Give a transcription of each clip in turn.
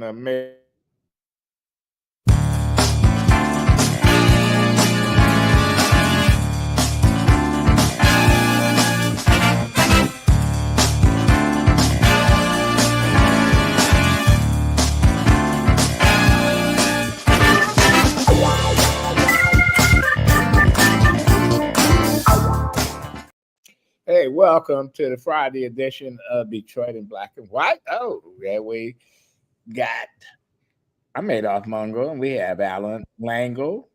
America. Hey, welcome to the Friday edition of Detroit in Black and White. Oh, yeah, we got I'm Adolph Mungo, and we have Alan Langle,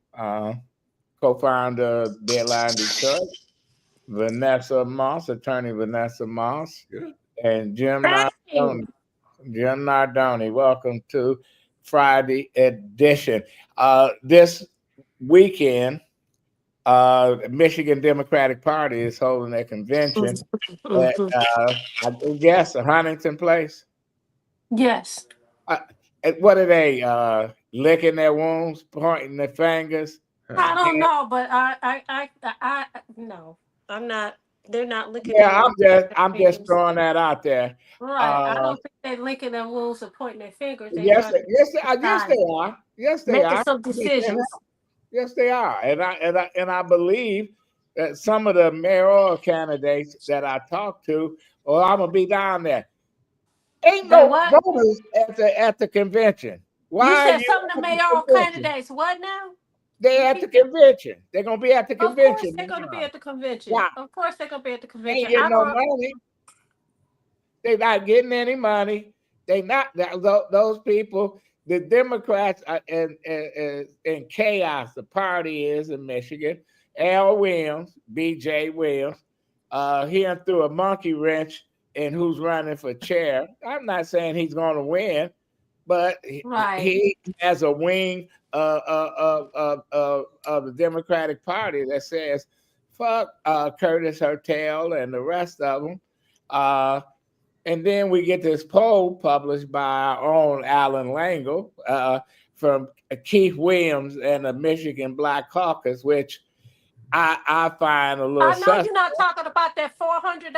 co-founder of Deadline Detroit, Vanessa Moss, attorney Vanessa Moss, and Jim Hey. Nardoni. Jim Nardoni, welcome to Friday edition. This weekend, Michigan Democratic Party is holding their convention at, I guess, Huntington Place. Yes. What are they licking their wounds, pointing their fingers? I don't know, but I no, I'm not. They're not licking their Yeah, wounds. I'm just throwing that out there. Right. I Uh, don't think they're licking their wounds or pointing their fingers. They yes, trying to yes, decide, they are. Yes, they making are. some decisions. Yes, they are. And I believe that some of the mayoral candidates that I talked to, or I'm gonna be down there. Ain't They no what? voters at the convention. You Why are said you some of the at the mayoral convention? candidates. What now? They're at the Repeat. convention. They're gonna be at the Of course convention. they're going to be at the convention. Why? Of course they're going to be at the They ain't convention. getting I no don't. money. They're not getting any money. They not those people. The Democrats are in chaos. The party is in Michigan. Al Williams, B.J. Williams, he threw a monkey wrench in who's running for chair. I'm not saying he's going to win, but Right. he has a wing of the Democratic Party that says, "Fuck Curtis Hotel and the rest of them." And then we get this poll published by our own Alan Langle from Keith Williams and the Michigan Black Caucus, which I find a little I know sus. you're not talking about that 400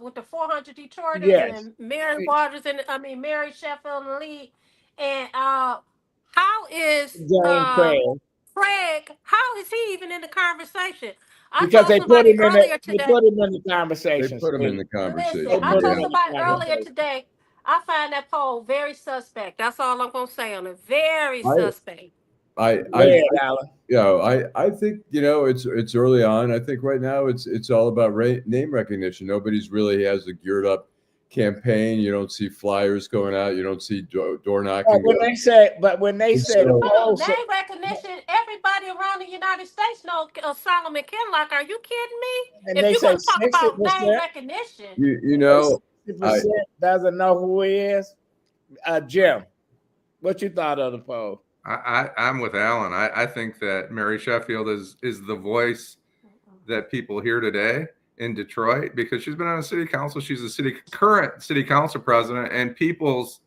with the 400 Detroiters Yes, and Mary Waters and Mary Sheffield and Lee and how is Jane Craig, Craig? How is he even in the conversation? I because told they put somebody him in earlier they today. put him in the They conversation. put him in Steve. the Listen, They conversation. I put him told Yeah. in the somebody earlier conversation. today. I find that poll very suspect. That's all I'm gonna say on it. Very I, suspect. I, Yeah, Alan. I think it's early on. I think right now it's all about name recognition. Nobody's really has a geared up campaign. You don't see flyers going out. You don't see door But knocking. when they say the So poll Oh, said, name recognition. Everybody around the United States knows Solomon Kinlock. Are you kidding me? and If they you're say going to talk sixty about name percent, recognition, you know, I 60% doesn't know who he is. Jim, what you thought of the poll? I'm with Alan. I think that Mary Sheffield is the voice that people hear today in Detroit because she's been on the city council. She's the current city council president, and people's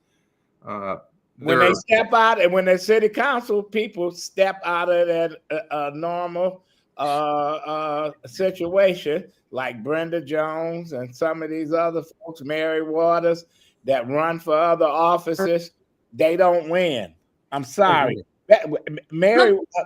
When they step out, and when they're city council, people step out of that normal situation, like Brenda Jones and some of these other folks, Mary Waters, that run for other offices. They don't win. I'm sorry. look,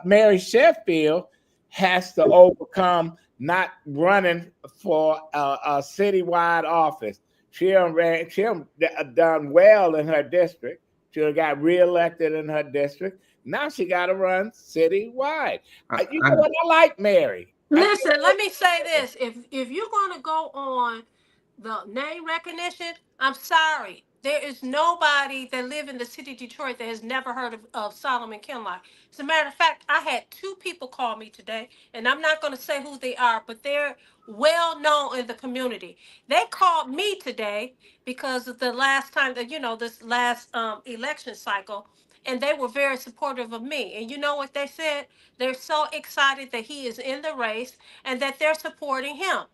Mary Sheffield has to overcome not running for a citywide office. She done well in her district. She got reelected in her district. Now she got to run citywide. You know what? I like Mary. listen, let me say this. If you're going to go on the name recognition, I'm sorry. There is nobody that live in the city of Detroit that has never heard of Solomon Kinlock. As a matter of fact, I had two people call me today, and I'm not going to say who they are, but they're well known in the community. They called me today because of the last time that, this last election cycle, and they were very supportive of me. And you know what they said? They're so excited that he is in the race and that they're supporting him.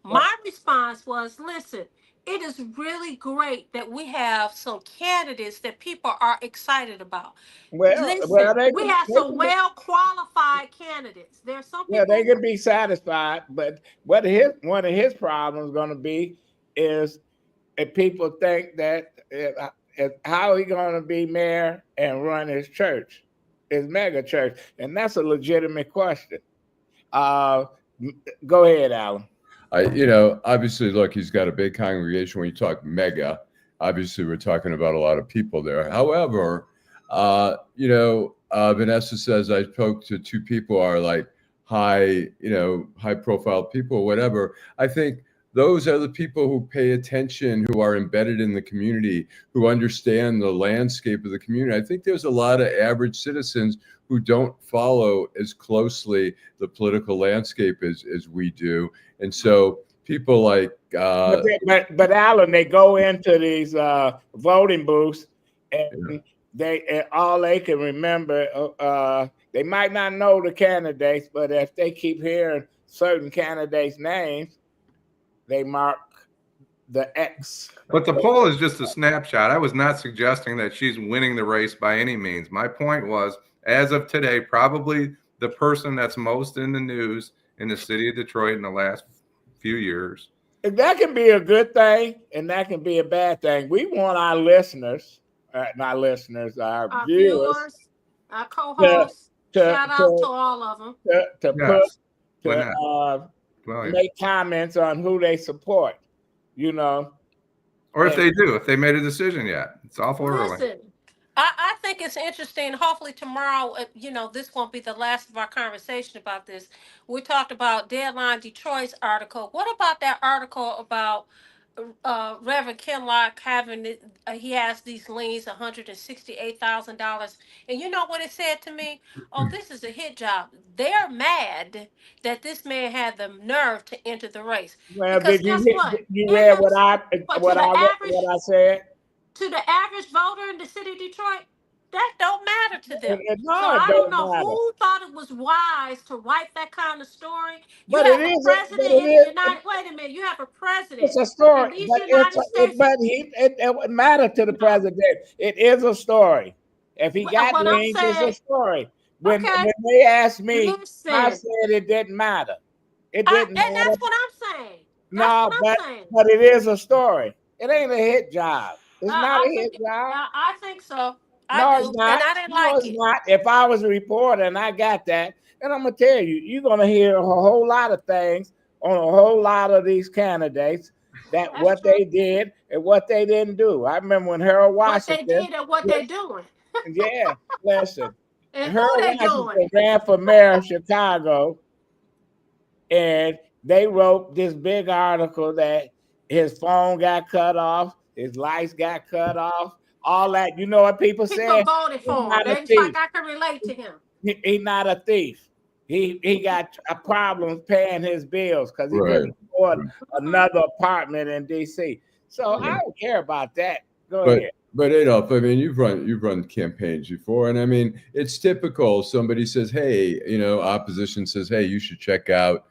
My response was, listen, it is really great that we have some candidates that people are excited about. Listen, we have some well qualified candidates. There's some they people. can be satisfied, but one of his problems going to be is if people think that how are he going to be mayor and run his church, his mega church? And that's a legitimate question. Go ahead, Alan. Obviously, look, he's got a big congregation. When you talk mega, obviously we're talking about a lot of people there. However, Vanessa says I spoke to two people who are like high profile people, whatever. I think those are the people who pay attention, who are embedded in the community, who understand the landscape of the community. I think there's a lot of average citizens who don't follow as closely the political landscape as we do. And so people like but Alan, they go into these voting booths and all they can remember, they might not know the candidates, but if they keep hearing certain candidates' names, they mark the X. But the poll is just a snapshot. I was not suggesting that she's winning the race by any means. My point was, as of today, probably the person that's most in the news in the city of Detroit in the last few years. That can be a good thing, and that can be a bad thing. We want our listeners, our viewers, our co-hosts, shout out to all of them, make comments on who they support, Or if they do, if they made a decision yet. It's awful early. Listen, I think it's interesting. Hopefully tomorrow, this won't be the last of our conversation about this. We talked about Deadline Detroit's article. What about that article about Reverend Kinlock having he has these liens, $168,000, and you know what it said to me? Oh, this is a hit job. They're mad that this man had the nerve to enter the race. Well, did you read what I said? To the average voter in the city of Detroit, that don't matter to them. No, I don't know who thought it was wise to write that kind of story. But it is. Wait a minute. You have a president. It's a story, but it matters to the president. It is a story. If he got liens, it's a story. When they asked me, I said it didn't matter. It didn't matter. And that's what I'm saying. But it is a story. It ain't a hit job. It's not a hit job. I think so. It's not. And I didn't like it. Not. If I was a reporter and I got that, and I'm gonna tell you, you're gonna hear a whole lot of things on a whole lot of these candidates that what they did and what they didn't do. I remember when Harold Washington. What they did and what they're doing. Yeah, listen. And Harold Washington ran for mayor of Chicago, and they wrote this big article that his phone got cut off, his lights got cut off, all that. You know what people said? People voted for him. It's like I can relate to him. He's not a thief. He got a problem paying his bills because he couldn't afford another apartment in D.C. So I don't care about that. Go ahead. But Adolph, I mean, you've run campaigns before, and I mean, it's typical. Somebody says, "Hey," opposition says, "Hey, you should check out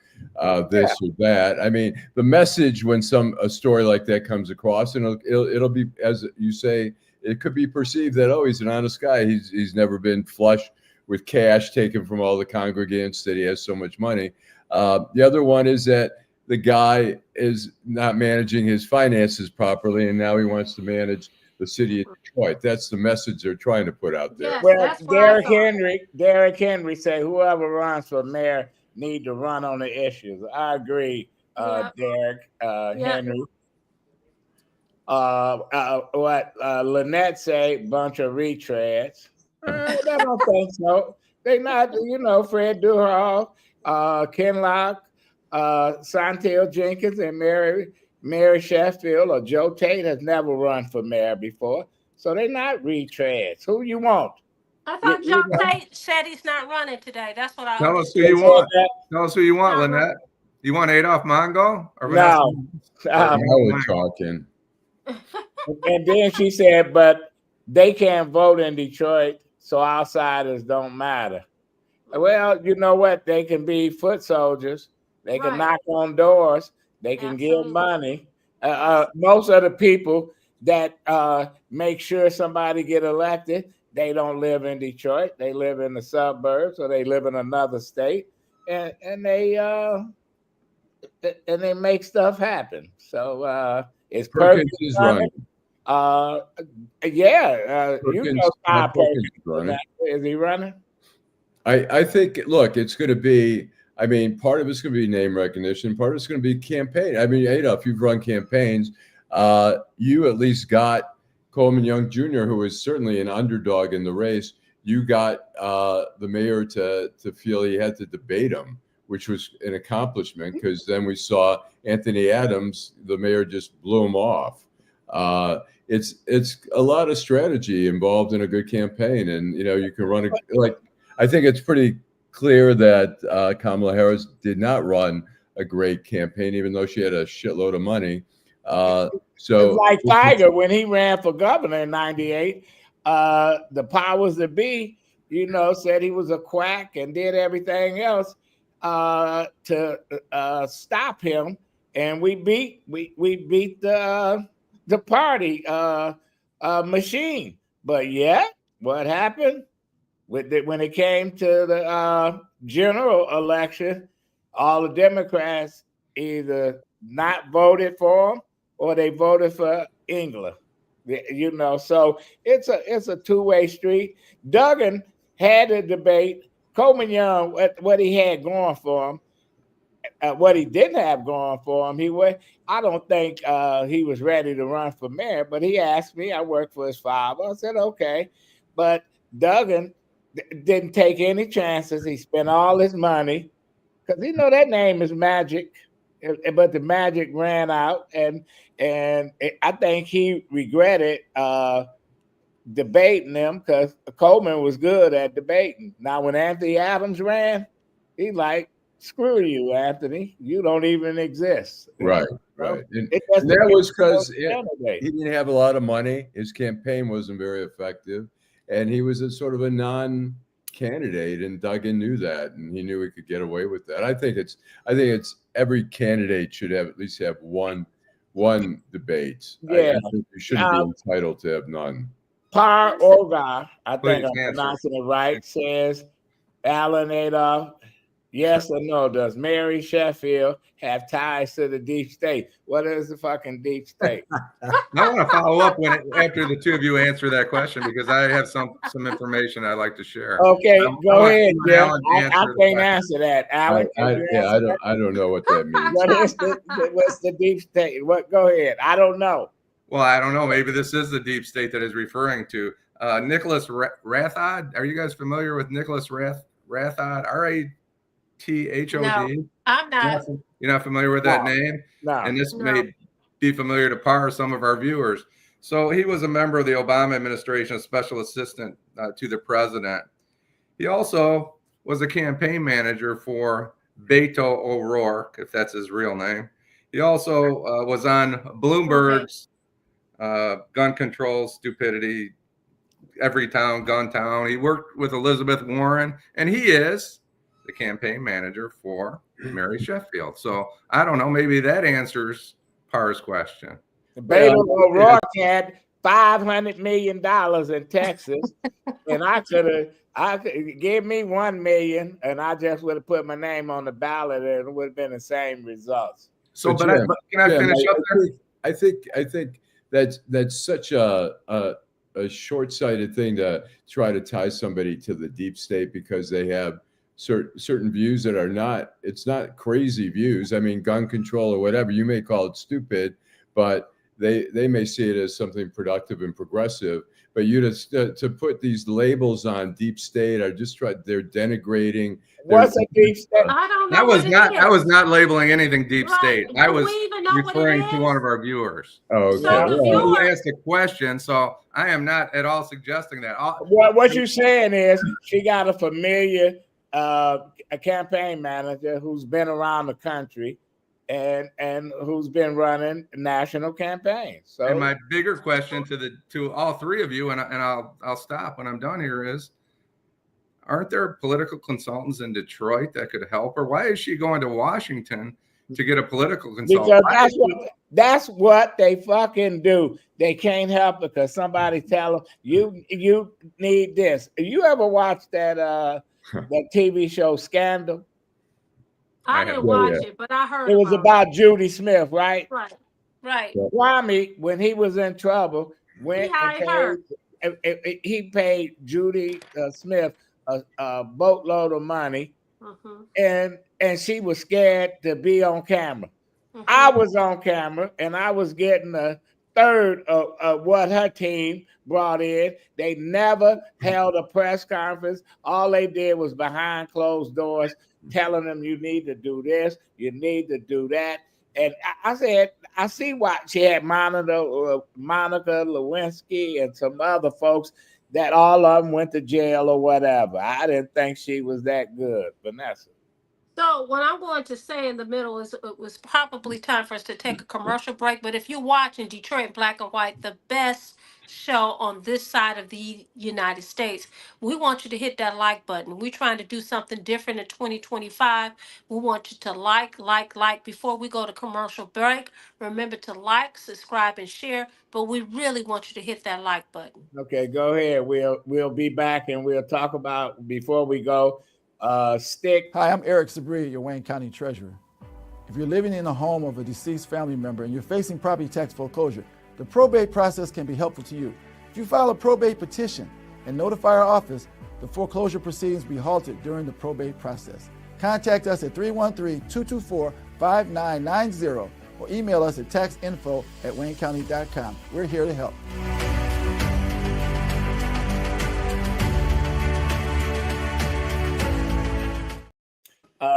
this or that." I mean, the message when a story like that comes across, and it'll be, as you say, it could be perceived that, oh, he's an honest guy. He's never been flush with cash taken from all the congregants, that he has so much money. The other one is that the guy is not managing his finances properly, and now he wants to manage the city of Detroit. That's the message they're trying to put out there. Yes, well, Derrick Henry said whoever runs for mayor need to run on the issues. I agree, Derrick Henry. What Lynette say? Bunch of retreads. I don't think so. They not. Fred Durhal, Kinlock, Santel Jenkins, and Mary Sheffield or Joe Tate has never run for mayor before, so they're not retreads. Who you want? I thought Joe Tate said he's not running today. That's what I. Tell us who you want. Tell us who you want, Lynette. You want Adolph Mongo? Or no. I was talking. And then she said, but they can't vote in Detroit, so outsiders don't matter. Well, you know what? They can be foot soldiers. They can knock on doors. They can give money. Most of the people that make sure somebody get elected, they don't live in Detroit. They live in the suburbs, or they live in another state, and they make stuff happen. So it's Perkins running. Yeah, you Perkins, know, Todd Perkins. running. Is he running? I think, look, it's going to be, I mean, part of it's going to be name recognition. Part of it's going to be campaign. I mean, if you've run campaigns, you at least got Coleman Young Jr., who was certainly an underdog in the race. You got the mayor to feel he had to debate him, which was an accomplishment, because then we saw Anthony Adams, the mayor, just blew him off. It's a lot of strategy involved in a good campaign, and you can run I think it's pretty clear that Kamala Harris did not run a great campaign, even though she had a shitload of money. So it's like Tiger when he ran for governor in '98. The powers that be, said he was a quack and did everything else to stop him, and we beat the party machine. But yet, what happened when it came to the general election? All the Democrats either not voted for him or they voted for England. So it's a two-way street. Duggan had a debate. Coleman Young, what he had going for him, what he didn't have going for him, I don't think he was ready to run for mayor, but he asked me. I worked for his father. I said, okay. But Duggan didn't take any chances. He spent all his money because that name is magic, but the magic ran out, and I think he regretted debating them because Coleman was good at debating. Now, when Anthony Adams ran, he like, screw you, Anthony. You don't even exist. Right. And that was because he didn't have a lot of money. His campaign wasn't very effective, and he was a sort of a non-candidate, and Duggan knew that, and he knew he could get away with that. I think it's every candidate should at least have one debate. Yeah. I think you shouldn't be entitled to have none. Par Ogar, I think I'm pronouncing it right, says, Alan Adolph, yes or no, does Mary Sheffield have ties to the deep state? What is the fucking deep state? I want to follow up after the two of you answer that question, because I have some information I'd like to share. Okay, go ahead, Jim. I can't answer that. Alan, I don't know what that means. What's the deep state? Go ahead. I don't know. Well, I don't know. Maybe this is the deep state that is referring to Nicholas Rathod. Are you guys familiar with Nicholas Rathod? Rathod. No, I'm not. You're not familiar with that name? No. And this may be familiar to Par or some of our viewers. So he was a member of the Obama administration, a special assistant to the president. He also was a campaign manager for Beto O'Rourke, if that's his real name. He also was on Bloomberg's gun control stupidity, every town, gun town. He worked with Elizabeth Warren, and he is the campaign manager for Mary Sheffield. So I don't know, maybe that answers Par's question. Beto O'Rourke had $500 million in Texas, and I could give me $1 million, and I just would have put my name on the ballot, and it would have been the same results. So, but can I finish up there? I think that's such a short-sighted thing to try to tie somebody to the deep state because they have certain views that it's not crazy views. I mean, gun control or whatever, you may call it stupid, but they may see it as something productive and progressive. But to put these labels on deep state are they're denigrating. What's a deep state? I don't know. I was not labeling anything deep state. Right. I was referring to one of our viewers. Oh, okay. So the You viewer asked a question, so I am not at all suggesting that. What you're saying is she got a familiar a campaign manager who's been around the country and who's been running national campaigns. So, and my bigger question to all three of you, and I'll stop when I'm done here, is: aren't there political consultants in Detroit that could help her? Why is she going to Washington to get a political consultant? Because that's what they fucking do. They can't help because somebody tell them you need this. You ever watch that TV show Scandal? I didn't watch it, but I heard it was about Judy Smith, right? Right. Kwame, when he was in trouble, went and hired her. he paid Judy Smith a boatload of money, and she was scared to be on camera. I was on camera, and I was getting a third of what her team brought in. They never held a press conference. All they did was behind closed doors telling them, you need to do this, you need to do that. And I said, I see why she had Monica Lewinsky and some other folks that all of them went to jail or whatever. I didn't think she was that good, Vanessa. So what I'm going to say in the middle is it was probably time for us to take a commercial break. But if you're watching Detroit Black and White, the best show on this side of the United States, we want you to hit that like button. We're trying to do something different in 2025. We want you to like. Before we go to commercial break, remember to like, subscribe, and share. But we really want you to hit that like button. Okay, go ahead. We'll be back and we'll talk about, before we go, Stick. Hi, I'm Eric Sabri, your Wayne County Treasurer. If you're living in the home of a deceased family member and you're facing property tax foreclosure, the probate process can be helpful to you. If you file a probate petition and notify our office, the foreclosure proceedings will be halted during the probate process. Contact us at 313-224-5990 or email us at taxinfo@waynecounty.com. We're here to help.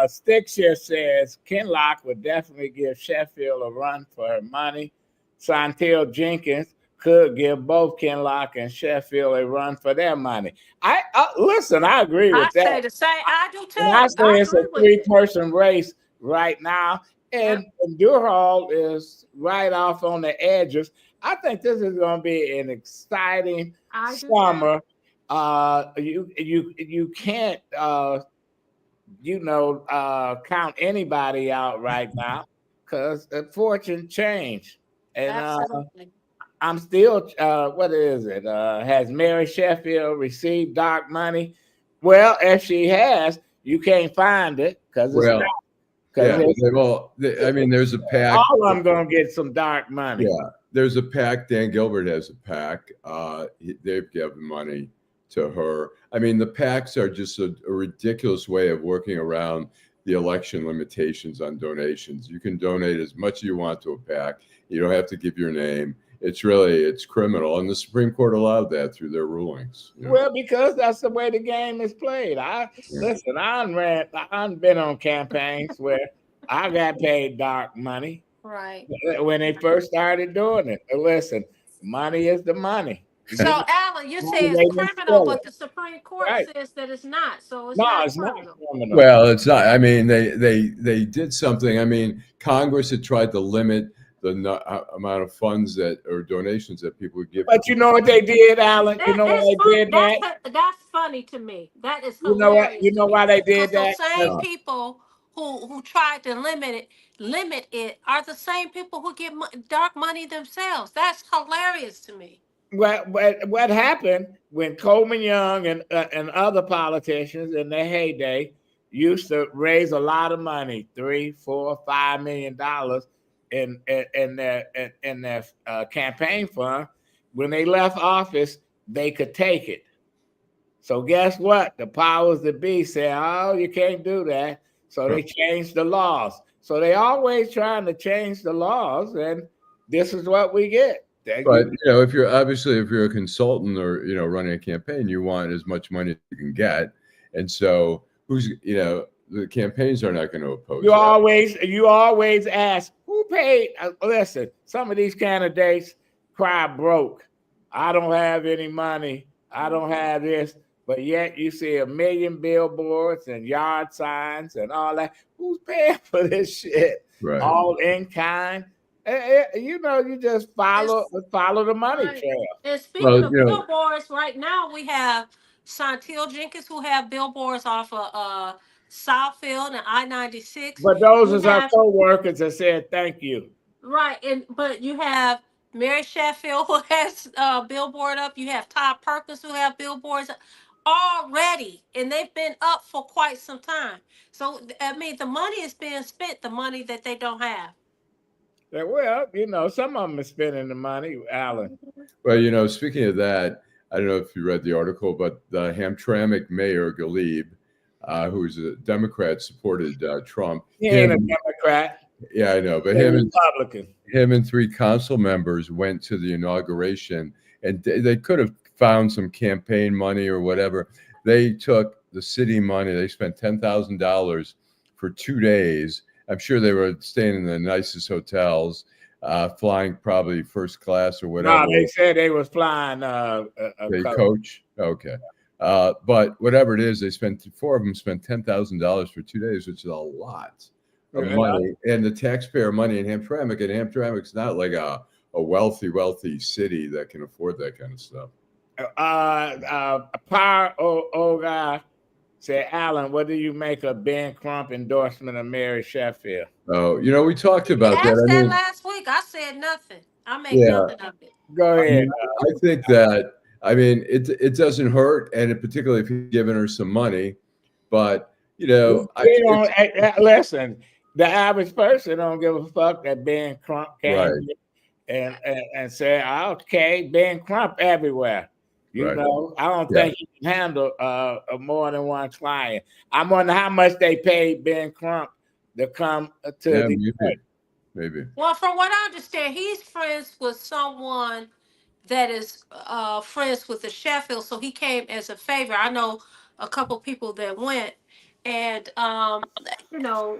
Stickshare says Kinlock would definitely give Sheffield a run for her money. Santil Jenkins could give both Kinlock and Sheffield a run for their money. I listen, I agree with that. I say the same. I do too. And I say it's a agree with 3-person race right now, and Durhal is right off on the edges. I think this is going to be an exciting summer. You can't count anybody out right now because the fortune changed. And I'm still, what is it? Has Mary Sheffield received dark money? Well, if she has, you can't find it because it's not. I mean, there's a PAC. All of them going to get some dark money. Yeah, there's a PAC. Dan Gilbert has a PAC. They've given money to her. I mean, the PACs are just a ridiculous way of working around the election limitations on donations. You can donate as much as you want to a PAC. You don't have to give your name. It's criminal. And the Supreme Court allowed that through their rulings. You know? Well, because that's the way the game is played. Listen, I've been on campaigns where I got paid dark money. Right. When they first started doing it. Listen, money is the money. So, Alan, you say it's criminal, but the Supreme Court says that it's not. So it's not criminal. Well, it's not. I mean, they did something. I mean, Congress had tried to limit the amount of funds or donations that people would give. But you know what they did, Alan? You know why they did that? That's funny to me. That is hilarious. You know what? You know why they did that? The same people who tried to limit it are the same people who get dark money themselves. That's hilarious to me. What happened when Coleman Young and other politicians in their heyday used to raise a lot of money, $3, $4, $5 million in their campaign fund. When they left office, they could take it. So guess what? The powers that be said, "Oh, you can't do that." So they changed the laws. So they always trying to change the laws, and this is what we get. But if you're a consultant or running a campaign, you want as much money as you can get, and so the campaigns are not going to oppose. You always ask who paid. Listen, some of these candidates cry broke. I don't have any money. I don't have this, but yet you see 1 million billboards and yard signs and all that. Who's paying for this shit? Right. All in kind. You just follow the money trail. And speaking of billboards, right now we have Santil Jenkins who have billboards off of Southfield and I-96. But those are our co-workers that said thank you. Right, but you have Mary Sheffield who has a billboard up. You have Todd Perkins who have billboards already, and they've been up for quite some time. So I mean, the money is being spent. The money that they don't have. Yeah, well, you know, some of them are spending the money, Alan. Well, you know, speaking of that, I don't know if you read the article, but the Hamtramck mayor, Galib, who's a Democrat, supported Trump. He ain't a Him, Democrat. yeah, I know, but He's a him Republican. and 3 council members went to the inauguration, and they could have found some campaign money or whatever. They took the city money. They spent $10,000 for 2 days. I'm sure they were staying in the nicest hotels, flying probably first class or whatever. No, they said they was flying They coach. Okay. But whatever it is, they spent 4 of them spent $10,000 for 2 days, which is a lot of Yeah. money. And the taxpayer money in Hamtramck, and Hamtramck's not like a wealthy city that can afford that kind of stuff. Power old guy said, Alan, what do you make of Ben Crump endorsement of Mary Sheffield? Oh, you know, we talked about Asked that. I that mean, last week. I said nothing. I made Yeah. nothing of it. Go I ahead. mean, I think that, I mean, it doesn't hurt, and particularly if you're giving her some money, but you know, We don't listen. The average person don't give a fuck that Ben Crump came Right. and said, okay, Ben Crump everywhere. You Right. know, I don't Yeah. think he can handle more than one client. I wonder how much they paid Ben Crump to come to Yeah, the maybe. Well, from what I understand, he's friends with someone that is friends with the Sheffield, so he came as a favor. I know a couple people that went, and you know,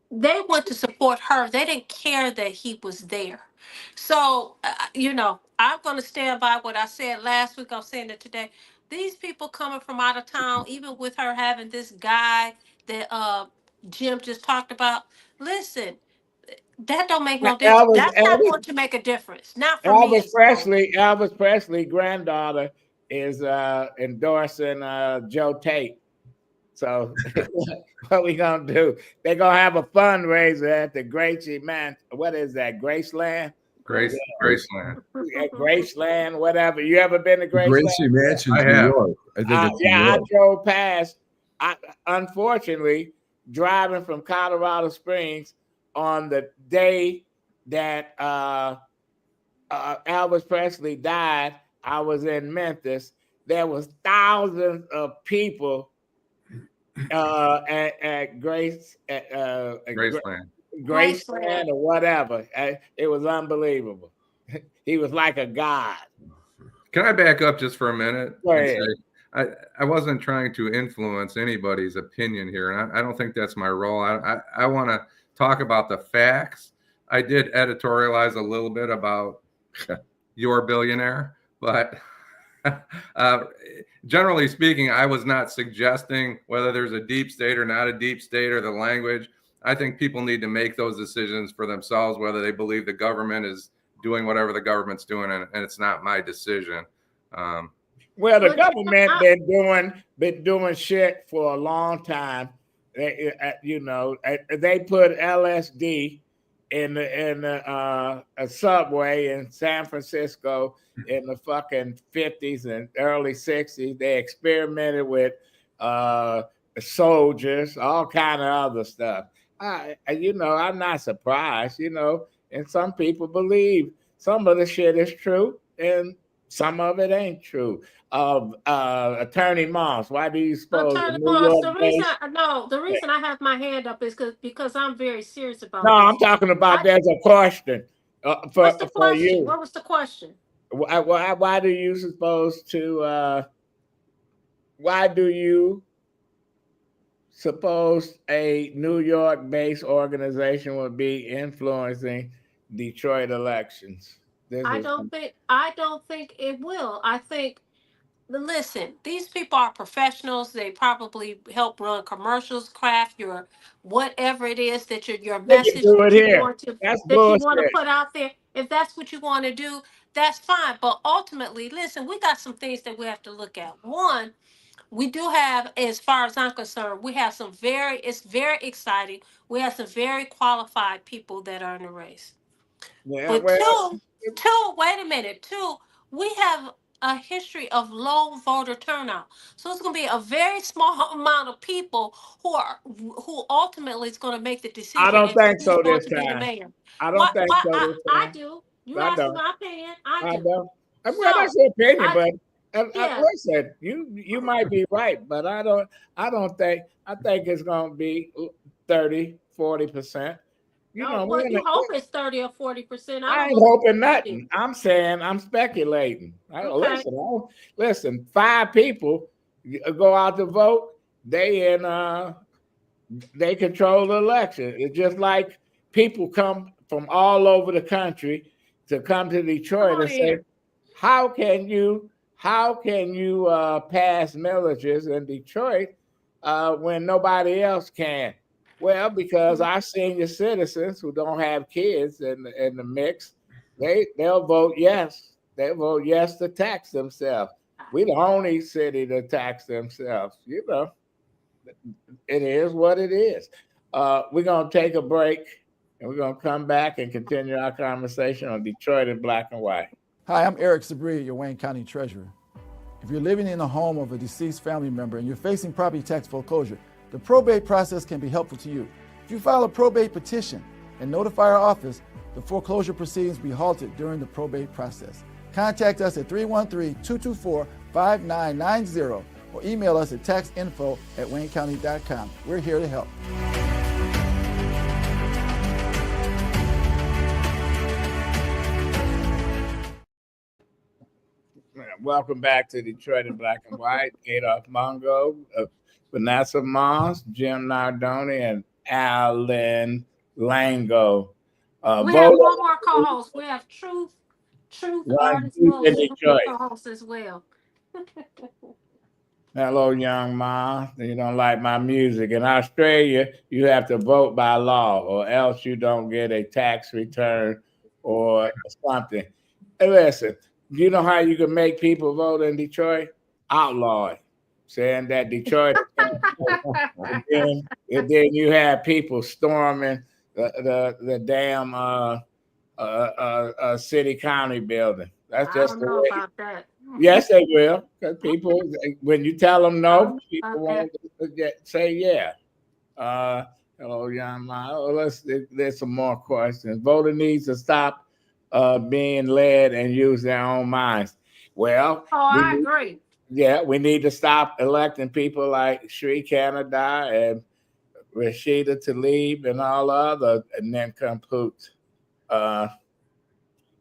they went to support her. They didn't care that he was there. So, you know, I'm going to stand by what I said last week. I'm saying it today. These people coming from out of town, even with her having this guy that Jim just talked about. Listen, that don't make no difference. That's not going to make a difference. Not for me. Elvis Presley granddaughter is endorsing Joe Tate. So what we gonna do? They're gonna have a fundraiser at the Gracie Man. What is that? Graceland? Graceland. At Graceland, whatever. You ever been to Graceland? Gracie Mansions, I New have. York. I think it's New Yeah, I York. drove past. Unfortunately, driving from Colorado Springs on the day that Elvis Presley died, I was in Memphis. There was thousands of people at Graceland. Graceland or whatever. It was unbelievable. He was like a god. Can I back up just for a minute? Go and ahead. say, I wasn't trying to influence anybody's opinion here, and I don't think that's my role. I want to talk about the facts. I did editorialize a little bit about your billionaire, but generally speaking, I was not suggesting whether there's a deep state or not a deep state or the language. I think people need to make those decisions for themselves, whether they believe the government is doing whatever the government's doing, and it's not my decision. Well, the government been doing shit for a long time. They put LSD in the subway in San Francisco in the fucking 50s and early 60s. They experimented with soldiers, all kind of other stuff. I'm not surprised, and some people believe some of the shit is true and some of it ain't true. Attorney Moss, why do you suppose Attorney Moss, the reason I have my hand up is because I'm very serious about No, this. I'm talking about there's a question What's the for question? you. What was the question? Why do you suppose a New York-based organization would be influencing Detroit elections? I don't think it will. I think, listen, these people are professionals. They probably help run commercials, craft your whatever it is that your message do it that you here. want to That's that you want to bullshit. put out there. If that's what you want to do, that's fine. But ultimately, listen, we got some things that we have to look at. One, we do have, as far as I'm concerned, we have it's very exciting. We have some very qualified people that are in the race. Yeah, But well, two, wait a minute. Two, we have a history of low voter turnout. So it's going to be a very small amount of people who ultimately is going to make the decision. I don't as to think who's so going this to be the time. mayor. I don't think so I, this I time. do. You I asking don't. my opinion? I I do. don't. Well, So, that's your opinion, I, but yeah. listen, you might be right, but I don't think. I think it's going to be 30-40%. You Oh, know, well, you hope it's 30 or 40%. I I don't ain't know what hoping you nothing. I'm saying I'm speculating. Okay. Listen. 5 people go out to vote. They control the election. It's just like people come from all over the country to come to Detroit and say, how can you pass millages in Detroit when nobody else can? Well, because our senior citizens who don't have kids in the mix, they'll vote yes. They'll vote yes to tax themselves. We're the only city to tax themselves. You know, it is what it is. We're gonna take a break, and we're gonna come back and continue our conversation on Detroit in black and white. Hi, I'm Eric Sabria, your Wayne County Treasurer. If you're living in the home of a deceased family member and you're facing property tax foreclosure, the probate process can be helpful to you. If you file a probate petition and notify our office, the foreclosure proceedings will be halted during the probate process. Contact us at 313-224-5990 or email us at taxinfo@waynecounty.com. We're here to help. Welcome back to Detroit in black and white. Adolph Mongo, Vanessa Moss, Jim Nardoni, and Alan Lango. We have one more co-host. We have Truth Artist in Williams Detroit. co-host as well. Hello, young ma. You don't like my music. In Australia, you have to vote by law, or else you don't get a tax return or something. Hey, listen, you know how you can make people vote in Detroit? Outlaw it, saying that Detroit. and then you have people storming the damn city county building. That's just I don't know about that. Yes, they will. Because people, when you tell them no, people won't say yeah. Hello, young man. There's some more questions. Voter needs to stop being led and use their own minds. Well, I agree. Yeah, we need to stop electing people like Sri Canada and Rashida Tlaib and all other nincompoops.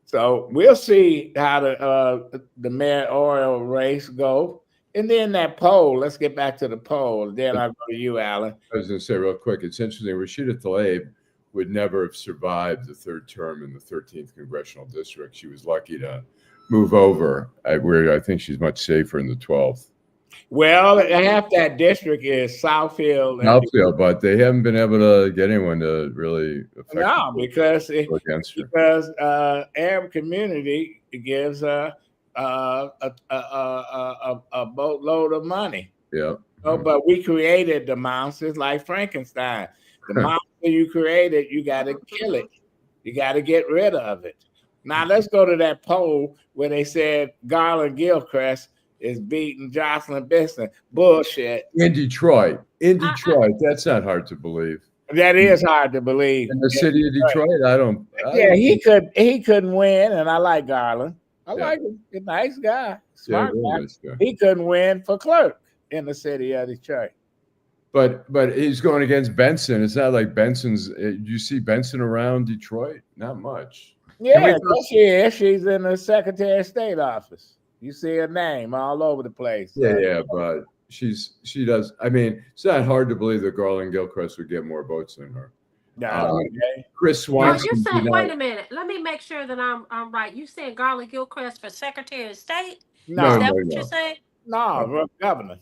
So we'll see how the mayoral race go. And then that poll, let's get back to the poll. Then I'll go to you, Alan. I was going to say real quick, it's interesting. Rashida Tlaib would never have survived the 3rd term in the 13th congressional district. She was lucky to move over, where I think she's much safer in the 12th. Well, half that district is Southfield. But they haven't been able to get anyone to really because against her. Because Arab community gives a boatload of money. Yeah. But we created the monsters like Frankenstein. The monster you created, you got to kill it. You got to get rid of it. Now let's go to that poll where they said Garland Gilchrist is beating Jocelyn Biston. Bullshit. In Detroit. That's not hard to believe. That is hard to believe. In the city of Detroit, he couldn't win, and I like Garland. I like him. He's a nice guy. Smart guy. Nice guy. He couldn't win for clerk in the city of Detroit. But he's going against Benson. It's not like Benson's. You see Benson around Detroit? Not much. Yeah, she is. She's in the Secretary of State office. You see her name all over the place. Yeah, but she does. I mean, it's not hard to believe that Garland Gilchrist would get more votes than her. Chris Swanson. You're saying, wait a minute. Let me make sure that I'm right. You saying Garland Gilchrist for Secretary of State? No, is that what you're saying? No, for governor.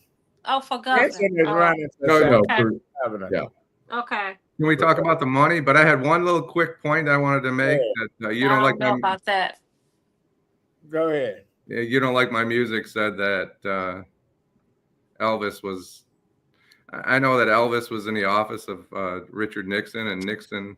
Oh, for governor. Benson is running for governor. Yeah. Okay. Can we talk about the money? But I had one little quick point I wanted to make that you don't like about that. Go ahead. You don't like my music said that Elvis was. I know that Elvis was in the office of Richard Nixon, and Nixon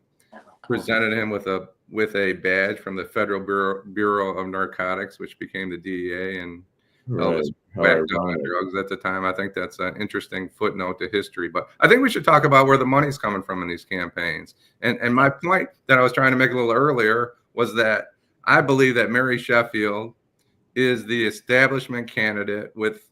presented him with a with a badge from the Federal Bureau of Narcotics, which became the DEA, and Elvis How whacked up on ironic. drugs at the time. I think that's an interesting footnote to history. But I think we should talk about where the money's coming from in these campaigns. And my point that I was trying to make a little earlier was that I believe that Mary Sheffield is the establishment candidate with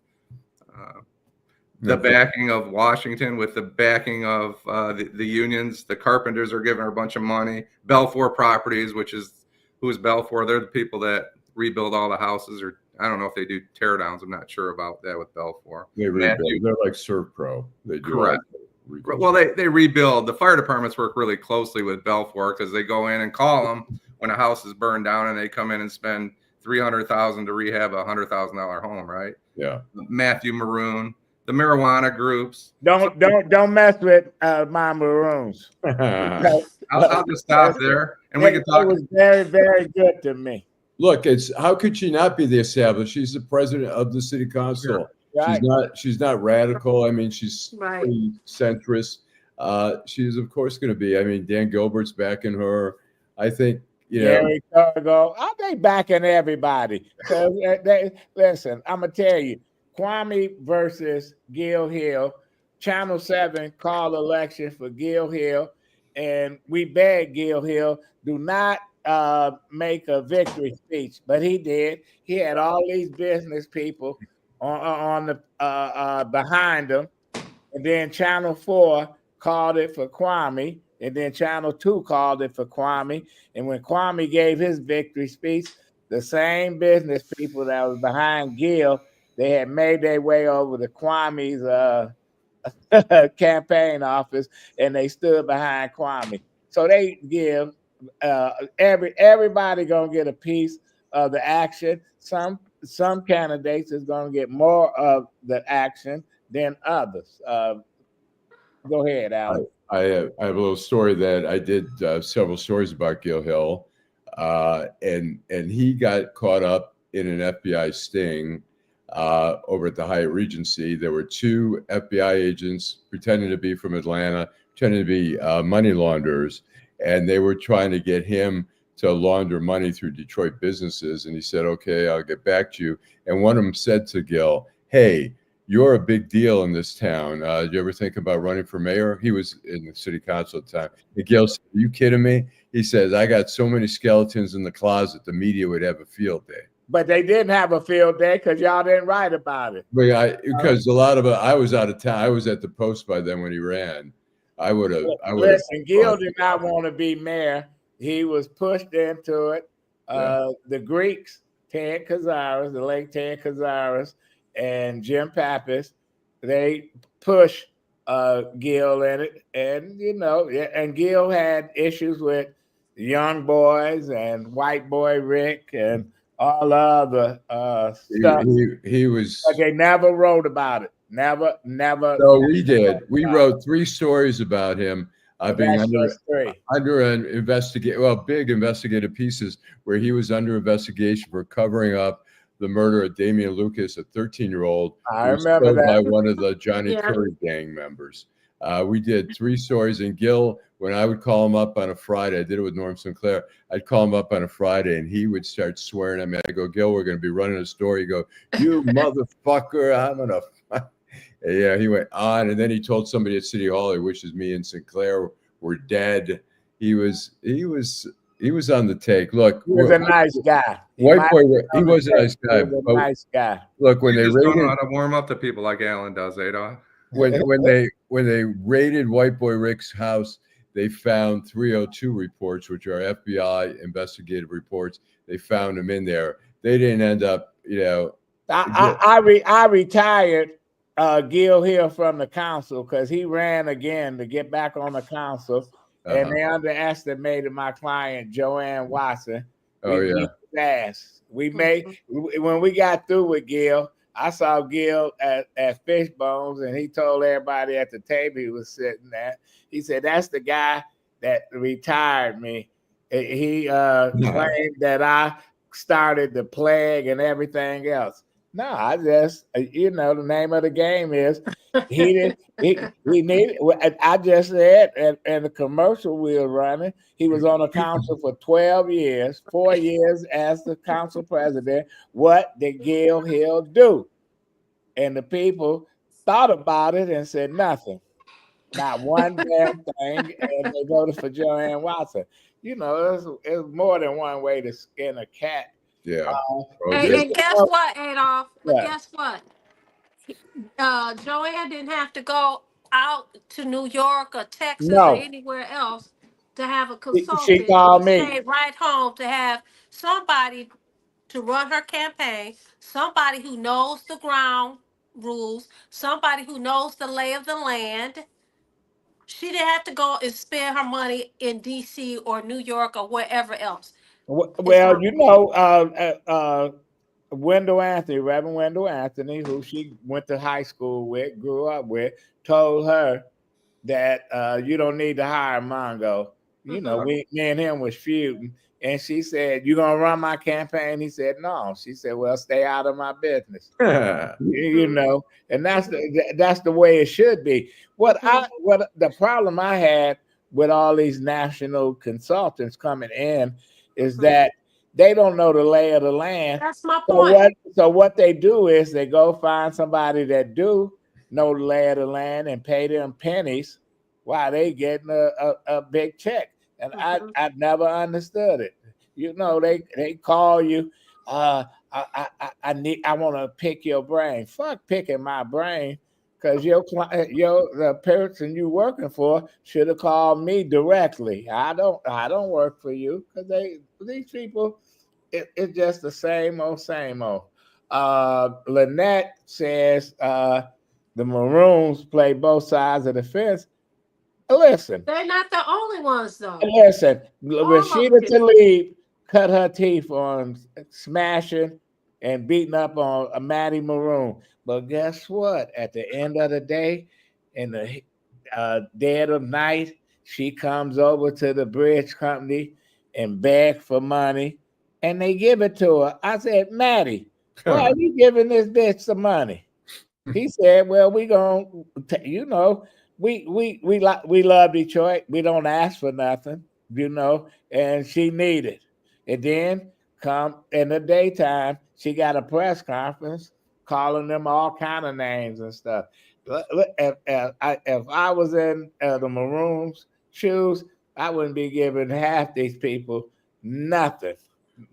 the backing of Washington, with the backing of the unions. The carpenters are giving her a bunch of money. Belfour Properties, who's Belfour? They're the people that rebuild all the houses, or I don't know if they do tear downs. I'm not sure about that with Belfour. They rebuild. They're like Servpro. They do. Correct. Well, they rebuild. The fire departments work really closely with Belfour because they go in and call them when a house is burned down, and they come in and spend $300,000 to rehab a $100,000 home, right? Yeah. Matthew Maroon, the marijuana groups. Don't mess with my Maroons. I'll just stop there, and we can talk. It was very, very good to me. Look, how could she not be the established? She's the president of the city council. Right. She's not radical. I mean, she's Right. pretty centrist. She's of course going to be. I mean, Dan Gilbert's backing her. I think, Gary Cargo. Are they backing everybody? Listen, I'm gonna tell you, Kwame versus Gil Hill. Channel 7 called election for Gil Hill, and we begged Gil Hill, do not make a victory speech, but he did. He had all these business people on the behind him, and then Channel 4 called it for Kwame, and then Channel 2 called it for Kwame. And when Kwame gave his victory speech, the same business people that was behind Gil, they had made their way over to Kwame's campaign office, and they stood behind Kwame. So they give everybody gonna get a piece of the action. Some candidates is gonna get more of the action than others. Go ahead, Alex. I have a little story that I did several stories about Gil Hill, and he got caught up in an FBI sting over at the Hyatt Regency. There were two FBI agents pretending to be from Atlanta, pretending to be money launderers, and they were trying to get him to launder money through Detroit businesses. And he said, "Okay, I'll get back to you." And one of them said to Gil, "Hey, you're a big deal in this town. Do you ever think about running for mayor?" He was in the city council at the time. And Gil said, "Are you kidding me?" He says, "I got so many skeletons in the closet, the media would have a field day." But they didn't have a field day because y'all didn't write about it. Because a lot of it, I was out of town. I was at the Post by then when he ran. I would have. Listen, Gil did not want to be mayor. He was pushed into it. The Greeks, Ted Cazares, the late Ted Cazares, and Jim Pappas, they pushed Gil in it. And, and Gil had issues with Young Boys and White Boy Rick and all other stuff. He was. But they never wrote about it. Never. No, we did. We wrote 3 stories about him being under an big investigative pieces where he was under investigation for covering up the murder of Damian Lucas, a 13-year-old. I remember that. By one of the Johnny Curry gang members. We did 3 stories, and Gil, when I would call him up on a Friday, I did it with Norm Sinclair. I'd call him up on a Friday, and he would start swearing at me. I go, "Gil, we're going to be running a story." He go, "You motherfucker, I'm going to." Yeah, he went on, and then he told somebody at City Hall he wishes me and Sinclair were dead. He was on the take. Look, he was a nice guy. He was a nice guy. He was a nice guy. Look, when they don't know raided, how to warm up to people like Alan does, Adolf. when they raided White Boy Rick's house, they found 302 reports, which are FBI investigative reports. They found them in there. They didn't end up, I retired Gil Hill from the council because he ran again to get back on the council, and they underestimated my client Joanne Watson. When we got through with Gil, I saw Gil at Fishbones, and he told everybody at the table he was sitting at. He said, "That's the guy that retired me." He claimed that I started the plague and everything else. No, I just, you know, the name of the game is he didn't. He needed. I just said, and the commercial we were running, he was on the council for 12 years, 4 years as the council president. What did Gil Hill do? And the people thought about it and said nothing, not one damn thing, and they voted for Joanne Watson. You know, it's more than one way to skin a cat. Yeah. And guess what, Adolph? What? Guess what? Joanne didn't have to go out to New York or Texas or No, anywhere else to have a she consultant. called She me. stayed right home to have somebody to run her campaign, somebody who knows the ground rules, somebody who knows the lay of the land. She didn't have to go and spend her money in DC or New York or wherever else. Well, you know, Wendell Anthony, Reverend Wendell Anthony, who she went to high school with, grew up with, told her that you don't need to hire Mongo. You know, me and him was feuding. And she said, "You gonna run my campaign?" He said, "No." She said, "Well, stay out of my business." You know, and that's the way it should be. What the problem I had with all these national consultants coming in is that they don't know the lay of the land. That's my point. So what they do is they go find somebody that do know the lay of the land and pay them pennies while they getting a big check. And I never understood it. You know, they call you, I want to pick your brain. Fuck picking my brain, because the person you working for should have called me directly. I don't work for you, because these people, it's just the same old, same old. Lynette says the Maroons play both sides of the fence. Listen, They're not the only ones, though. listen. Rashida of them. Tlaib cut her teeth on smashing and beating up on a Maddie Maroon. But guess what? At the end of the day, in the dead of night, she comes over to the bridge company and beg for money, and they give it to her. I said, "Maddie, why are you giving this bitch some money?" He said, "Well, we gonna, you know, we love Detroit. We don't ask for nothing, you know." And she needed. And then come in the daytime, she got a press conference calling them all kind of names and stuff. If I was in the Maroons' shoes, I wouldn't be giving half these people nothing.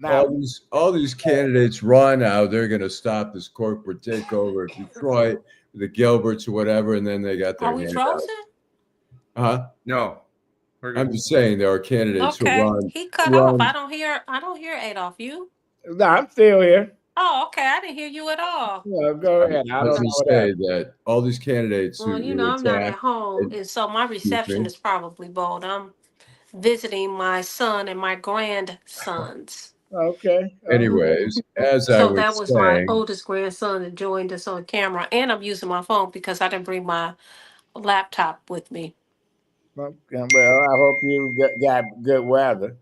All these candidates run now. They're going to stop this corporate takeover of Detroit, the Gilberts or whatever, and then they got their Are we hand frozen? out. No. I'm just saying there are candidates who run. He cut off. I don't hear Adolph. You? No, I'm still here. Oh, okay. I didn't hear you at all. Well, go ahead. I was going to say that all these candidates Well, who you know, I'm not at attack, home, and so my reception is probably bad. I'm visiting my son and my grandsons. Okay. anyways, as I So was that was my saying, oldest grandson that joined us on camera, and I'm using my phone because I didn't bring my laptop with me. Well, I hope you got good weather.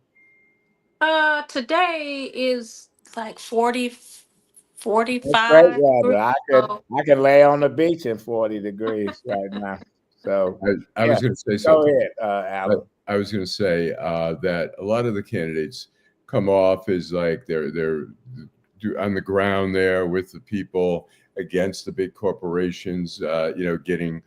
Today is like 40, It's 45 great weather. degrees. I can lay on the beach in 40 degrees right now. So I was going to say go something. ahead, Alan. I was going to say that a lot of the candidates come off as like they're on the ground there with the people against the big corporations, you know, getting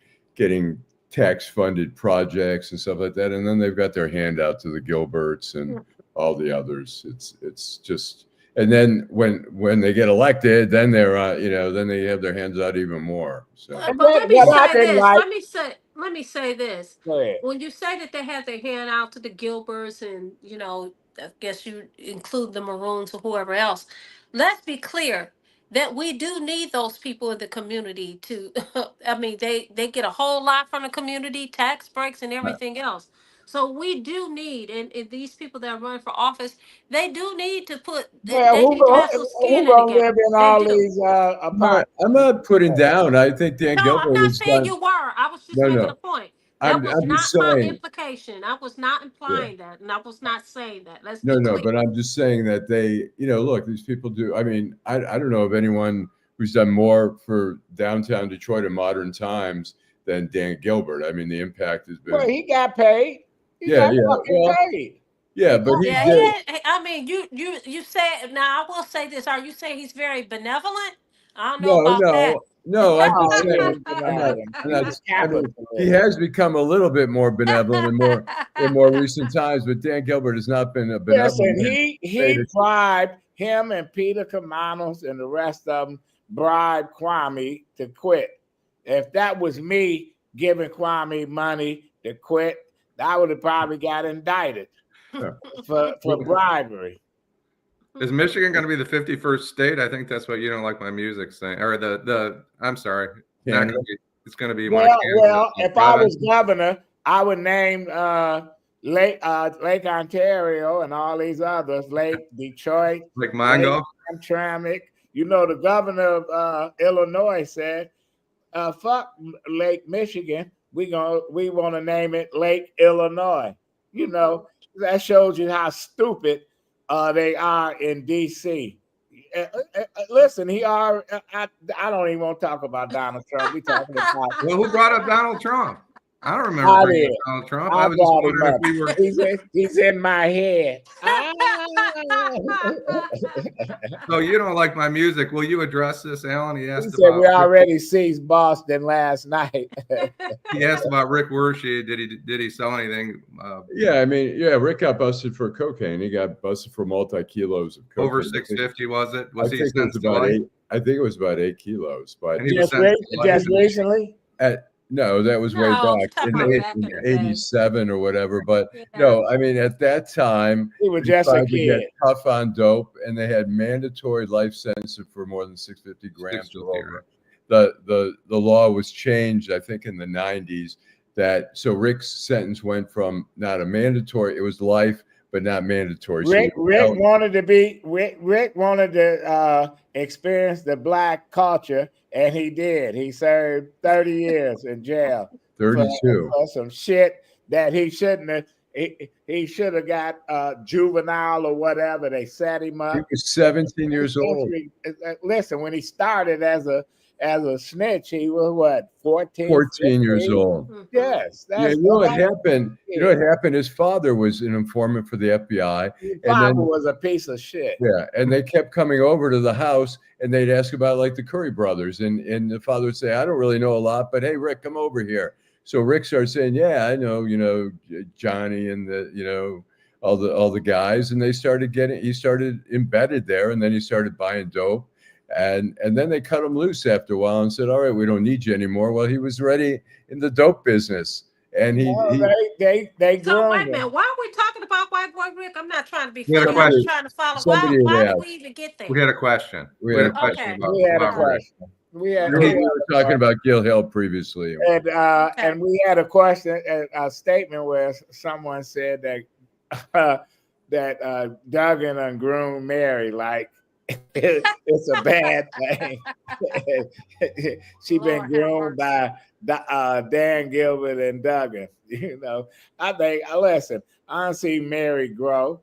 tax-funded projects and stuff like that, and then they've got their hand out to the Gilberts and all the others. It's just, and then when they get elected, then they're you know, then they have their hands out even more. So But let me say this. Let me say this. Go ahead. When you say that they have their hand out to the Gilberts, and you know, I guess you include the Maroons or whoever else, let's be clear that we do need those people in the community to. I mean, they get a whole lot from the community, tax breaks and everything else. So we do need, and these people that are running for office, they do need to put. Well, They need to have some skin in the gonna game. live in They all do. these apartments? I'm not putting down. I think Dan No, Gilbert I'm not has saying done. you were. I was just No, making no. a point. I'm That was not just my saying. implication. I was not implying that, and I was not saying that. Let's No, be no, clear. but I'm just saying that they, you know, look, these people do. I mean, I don't know of anyone who's done more for downtown Detroit in modern times than Dan Gilbert. I mean, the impact has been. Well, he got paid. He Yeah, got yeah. fucking Well, paid. yeah, but he Yeah, did. I mean, you said. Now I will say this: are you saying he's very benevolent? I don't know No, about that. no. I'm Oh, just he saying. was benevolent. I'm He not, was I mean, he capitalist. has become a little bit more benevolent in more recent times, but Dan Gilbert has not been a benevolent. Listen, man. he bribed him and Peter Kamanos and the rest of them bribed Kwame to quit. If that was me giving Kwame money to quit, I would have probably got indicted for bribery. Is Michigan going to be the 51st state? I think that's what You Don't Like My Music saying, or I'm sorry, not Canada. gonna be, it's going to be one of Well, Canada's if I was provinces. governor, I would name Lake Ontario and all these others, Lake Detroit, Like Mongo. Hamtramck. You know, the governor of Illinois said, "Fuck Lake Michigan. We want to name it Lake Illinois." You know, that shows you how stupid they are in D.C. Listen, I don't even want to talk about Donald Trump. We talking about. Well, who brought up Donald Trump? I don't remember I bringing did. up Donald Trump. I I was just brought him wondering up. if we were. He's in my head. So You Don't Like My Music. Will you address this, Alan? He He asked said we about. already seized Boston last night. He asked about Rick Wershey. Did he sell anything Yeah, I mean, yeah, Rick got busted for cocaine. He got busted for multi-kilos of cocaine. over 650? Was it? Was I he think it was sent to about life? 8. I think it was about 8 kilos. But And he was just sent to life. just recently. no, that was way No, back talking in about back in the day. 87 or whatever. But Yeah. no, I mean, at that time, He was they just a tried to get kid. tough on dope, and they had mandatory life sentences for more than 650 grams or 650, over. The law was changed, I think, in the 90s. So Rick's sentence went from not a mandatory, it was life, but not mandatory. Rick So wanted to experience the black culture, and he did. He served 30 years in jail 32. for some shit that he shouldn't have. He should have got juvenile or whatever. They set him up. He was 17 years old. Listen, when he started as a snitch, he was what, 14? 14 years 15? old. Yes. Yeah, you know what happened? You know what happened? His father was an informant for the FBI. His And father then, was a piece of shit. yeah, and they kept coming over to the house and they'd ask about like the Curry brothers. And the father would say, I don't really know a lot, but hey, Rick, come over here. So Rick started saying, yeah, I know, Johnny and all the guys. And he started embedded there, and then he started buying dope. And then they cut him loose after a while and said, all right, we don't need you anymore. Well, he was already in the dope business. And They So groomed wait a him. minute, why are we talking about white boy Rick? I'm not trying to be We had a funny. I'm question. trying to follow. Somebody Why had did asked. we even get there? We had a question. We had a question. about We had a about Rick. question. We had We were talking about Gil Hill previously. and we had a question, a statement where someone said that that Duggan and groomed Mary like it's a bad thing. She been Lord have groomed by Dan Gilbert and Duggan. I think. Listen, I don't see Mary grow.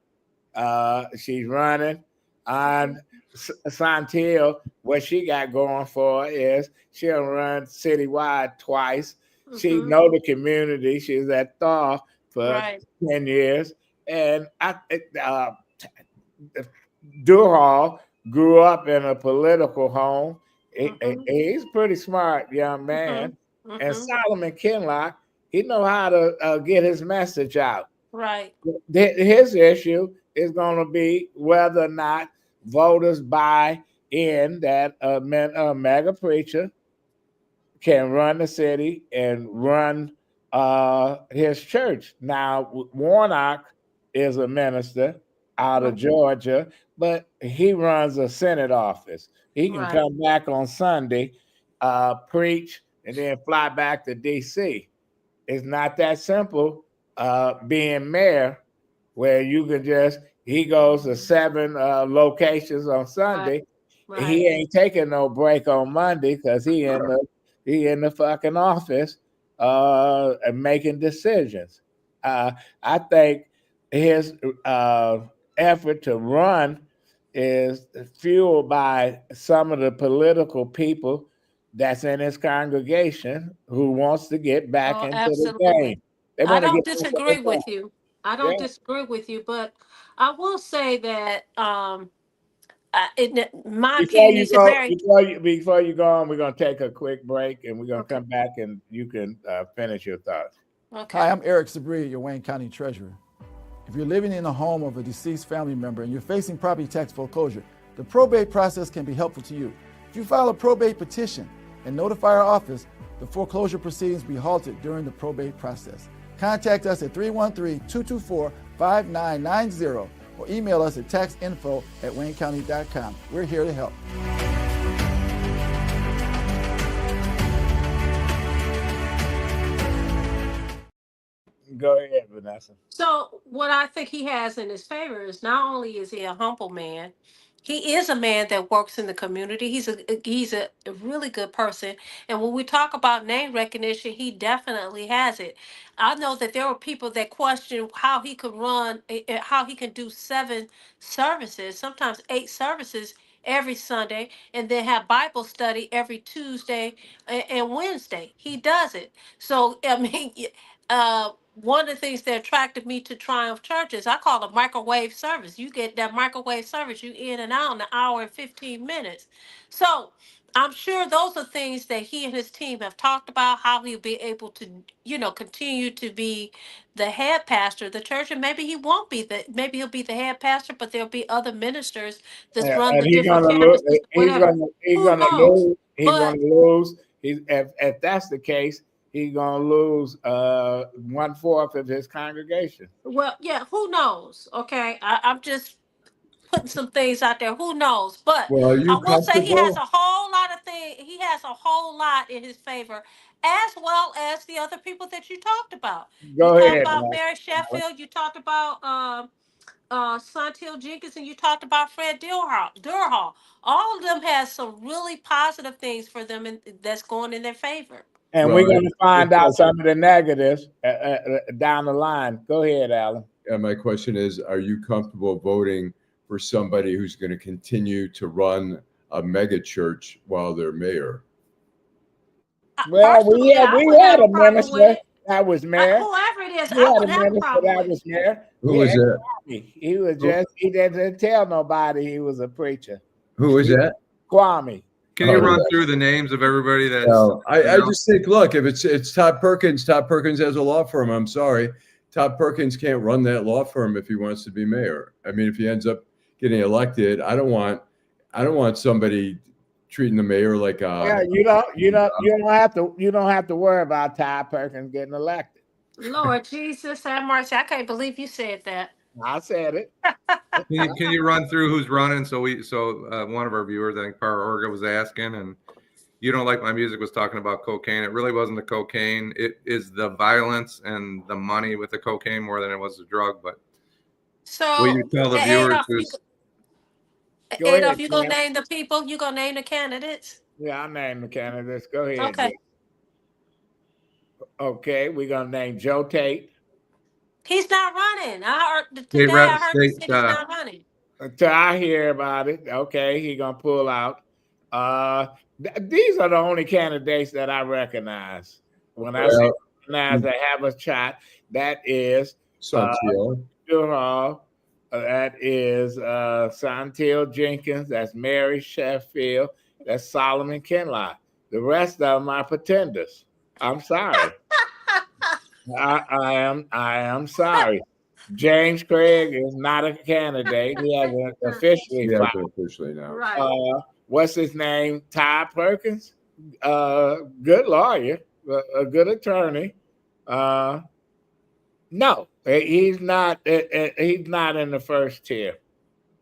She's running on Santil. What she got going for is she'll run citywide twice. She know the community. She was at Thaw for 10 years. And Durhal grew up in a political home. He's a pretty smart young man. And Solomon Kinloch, he know how to get his message out. Right. His issue is going to be whether or not voters buy in that a mega preacher can run the city and run his church. Now, Warnock is a minister out of Georgia, but he runs a Senate office. He can come back on Sunday, preach, and then fly back to D.C. It's not that simple being mayor, where you can he goes to 7 locations on Sunday. Right. He ain't taking no break on Monday because he in the fucking office and making decisions. I think his effort to run is fueled by some of the political people that's in his congregation who wants to get back Oh, into the absolutely. game. They I want to don't get back in the disagree with game. you. I Yeah. don't disagree with you, but I will say that in my Before opinion, you he's a go, very before you go on, we're gonna take a quick break, and we're gonna come back, and you can finish your thoughts. okay. Hi, I'm Eric Sabri, your Wayne County Treasurer. If you're living in the home of a deceased family member and you're facing property tax foreclosure, the probate process can be helpful to you. If you file a probate petition and notify our office, the foreclosure proceedings will be halted during the probate process. Contact us at 313-224-5990 or email us at taxinfo@waynecounty.com. We're here to help. Go ahead, Vanessa. So what I think he has in his favor is not only is he a humble man, he is a man that works in the community. He's a really good person. And when we talk about name recognition, he definitely has it. I know that there were people that question how he could how he can do 7 services, sometimes 8 services every Sunday, and then have Bible study every Tuesday and Wednesday. He does it. So I mean, one of the things that attracted me to Triumph Church is I call it microwave service. You get that microwave service, you in and out in an hour and 15 minutes. So I'm sure those are things that he and his team have talked about, how he'll be able to, continue to be the head pastor of the church. And maybe he won't be maybe he'll be the head pastor, but there'll be other ministers that's run And the he's different gonna lose. campuses, whatever. He's Who gonna knows? lose. He's But gonna lose. If that's the case, he's gonna lose 1/4 of his congregation. well, yeah, who knows? Okay. I'm just putting some things out there. Who knows? But Well, are I you will say he has comfortable? a whole lot of things. He has a whole lot in his favor, as well as the other people that you talked about. You Go talked ahead, about man. Mary Sheffield. You talked about Santil Jenkins, and you talked about Fred Durhall. All of them has some really positive things for them, and that's going in their favor. And Well, we're gonna find it's out like- some of the negatives down the line. Go ahead, Alan. my question is, are you comfortable voting for somebody who's going to continue to run a mega church while they're mayor? Well, we I had wouldn't have a a problem with minister it. that was mayor. Whoever it is, We I had a wouldn't have a minister problem that with was it. mayor. Who was that? He was he didn't tell nobody he was a preacher. Who was that? Kwame. Can you Oh, run yeah. through the names of everybody that's? No, I just think, look, if it's Todd Perkins has a law firm. I'm sorry. Todd Perkins can't run that law firm if he wants to be mayor. I mean, if he ends up getting elected, I don't want somebody treating the mayor like Yeah, you don't have to worry about Todd Perkins getting elected. Lord Jesus have mercy. I can't believe you said that. I said it. Can you run through who's running? So one of our viewers, I think Para Orga, was asking, and You Don't Like My Music was talking about cocaine. It really wasn't the cocaine. It is the violence and the money with the cocaine more than it was the drug. But So, will you tell the viewers Adolf, you gonna name the people? You gonna name the candidates? Yeah, I'll name the candidates. Go ahead. Okay. Joe. Okay, we're gonna name Joe Tate. He's not running. I heard State today. rep, I heard he state, said he's not running. Until I hear about it, okay, he gonna pull out. These are the only candidates that I recognize. When I say recognize that have a shot, that is Santil. Durhall, that is Santil Jenkins, that's Mary Sheffield, that's Solomon Kinlock. The rest of them are pretenders. I'm sorry. I am sorry. James Craig is not a candidate. He hasn't officially Yeah, filed. officially now. Right. What's his name? Todd Perkins. Good lawyer, a good attorney. No, he's not. He's not in the first tier.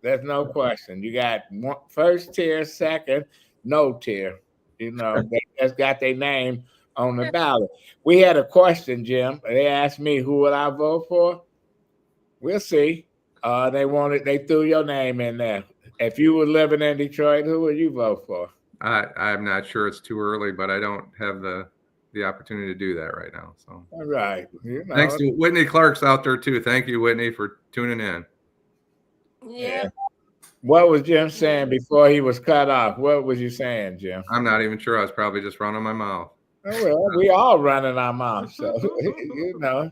There's no question. You got first tier, second, no tier. You know, they just got their name on the ballot. We had a question, Jim. They asked me who would I vote for. We'll see. They threw your name in there. If you were living in Detroit, who would you vote for? I'm not sure, it's too early, but I don't have the opportunity to do that right now. So All right. You know, thanks to Whitney Clark's out there too. Thank you, Whitney, for tuning in. Yeah. What was Jim saying before he was cut off? What was you saying, Jim? I'm not even sure. I was probably just running my mouth. Oh, well, we all running our mouths. So, you know,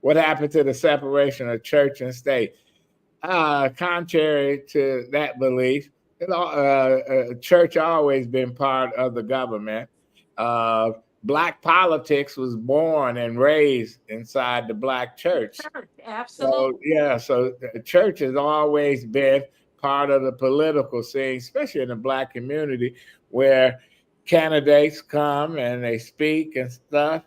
what happened to the separation of church and state? Contrary to that belief, church always been part of the government. Black politics was born and raised inside the black church. Absolutely. So the church has always been part of the political scene, especially in the black community, where candidates come and they speak and stuff.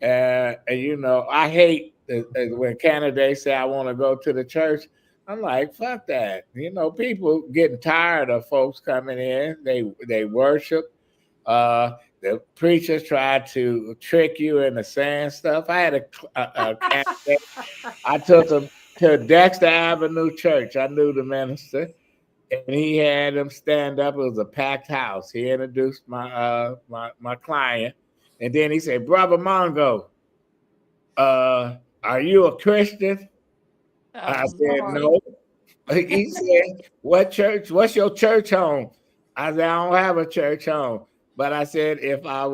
And you know, I hate when candidates say, I want to go to the church. I'm like, fuck that. You know, people getting tired of folks coming in. They worship. The preachers try to trick you into saying stuff. I had a candidate. I took him to Dexter Avenue Church. I knew the minister, and he had him stand up. It was a packed house. He introduced my client, and then he said, "Brother Mongo, are you a Christian?" I said, "No." He said, "What church? What's your church home?" I said, "I don't have a church home." But I said, if I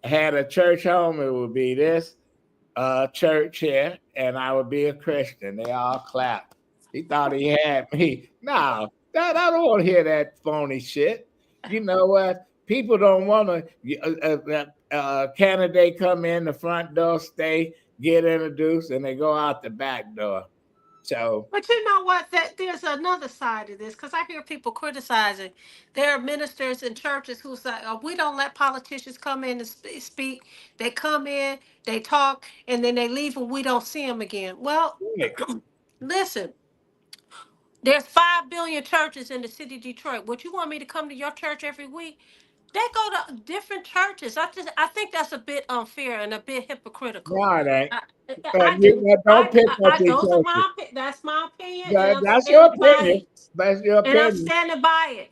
had a church home, it would be this church here, and I would be a Christian. They all clapped. He thought he had me. No, I don't want to hear that phony shit. You know what? People don't want to. Candidate come in the front door, stay, get introduced, and they go out the back door. So, but you know what? There's another side to this, because I hear people criticizing. There are ministers in churches who say, "Oh, we don't let politicians come in and speak. They come in, they talk, and then they leave, and we don't see them again." Well, listen. There's 5 billion churches in the city of Detroit. Would you want me to come to your church every week? They go to different churches. I think that's a bit unfair and a bit hypocritical. no, it ain't. I do. Don't pick up these Those are churches. that's my opinion. That's your opinion. That's your And I'm opinion. standing by it.